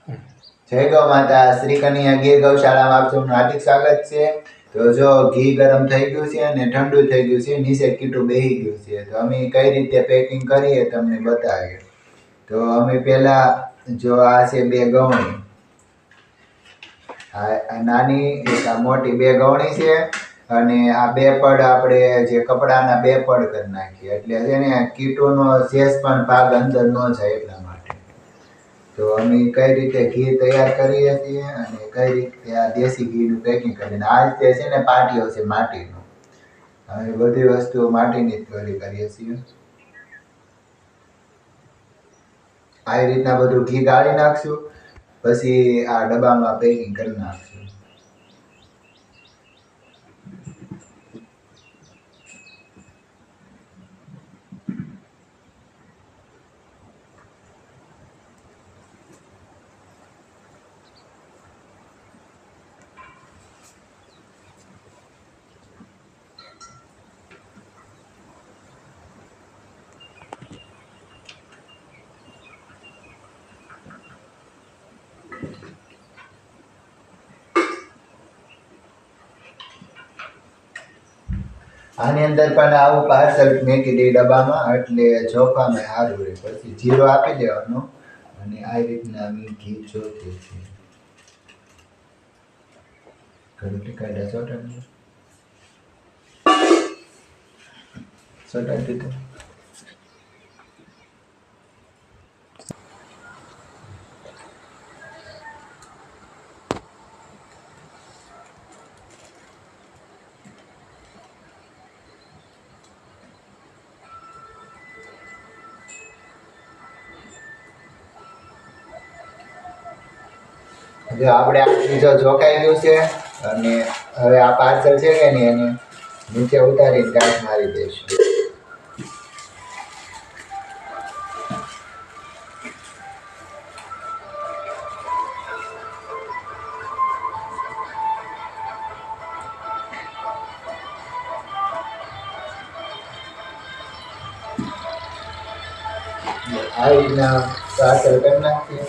જય ગૌ માતા. શ્રી કન્યા ગીર ગૌશાળામાં આપ સૌનું હાર્દિક સ્વાગત છે. તો જો ઘી ગરમ થઈ ગયું છે અને ઠંડુ થઈ ગયું છે, નીચે કીટું બેસી ગયું છે. તો અમે કઈ રીતે પેકિંગ કરીએ તમને બતાવીએ. તો અમે પહેલા જો આ છે 2 ગવણી, આ નાની એક આ મોટી 2 ગવણી છે અને આ 2 પડ આપણે જે કપડાના 2 પડ કરી નાખીએ એટલે છે ને કીટોનો શેષ પણ ભાગ અંદર ન જાય એટલા માટે. તો અમે કઈ રીતે ઘી તૈયાર કરીએ છીએ અને કઈ રીતે આ દેશી ઘીનું પેકિંગ કરીને આ રીતે છે ને પાટીઓ છે માટીનું. અમે બધી વસ્તુઓ માટીની જ કરીએ છીએ. આવી રીતના બધું ઘી ગાળી નાખશું, પછી આ ડબ્બામાં પેકિંગ કરી નાખશું. આની અંદર પણ આવું પાર્સલ મેકી દે ડબ્બામાં એટલે ચોખામાં સારું રહે. પછી જીરો આપી દેવાનો અને આ રીતના અમે ઘી ચોખીએ છીએ. ઘડી કાઢ્યા ચોટાડી દીધું. જો આપણે આ બીજો જોકાઈ ગયું છે અને હવે આ પાર્સલ છે કે નહીં એને નીચે ઉતારીને ગાંઠ મારી દઈશું. આ રીતના પાર્સલ કરી નાખીએ.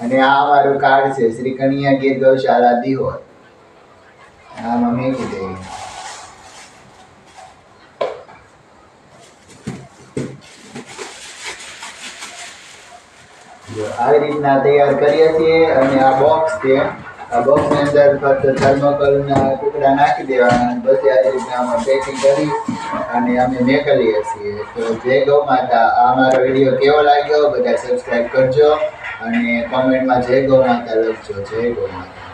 અને આ અમારું કાર્ડ છે શ્રી કન્યા ગીર ગૌશાળા દિહોર. આમાં મેકી દઈએ. આવી રીતના તૈયાર કરીએ છીએ અને આ બોક્સ છે. આ બોક્સની અંદર ફક્ત થર્મોકોલના ટુકડા નાખી દેવાના. પછી આ રીતના આમાં પેકિંગ કરી અને અમે મેકલીએ છીએ. તો જય ગૌ માતા. આ અમારો વિડીયો કેવો લાગ્યો બધા સબસ્ક્રાઈબ કરજો અને કોમેન્ટમાં જય ગૌ માતા લખજો. જય ગૌ માતા.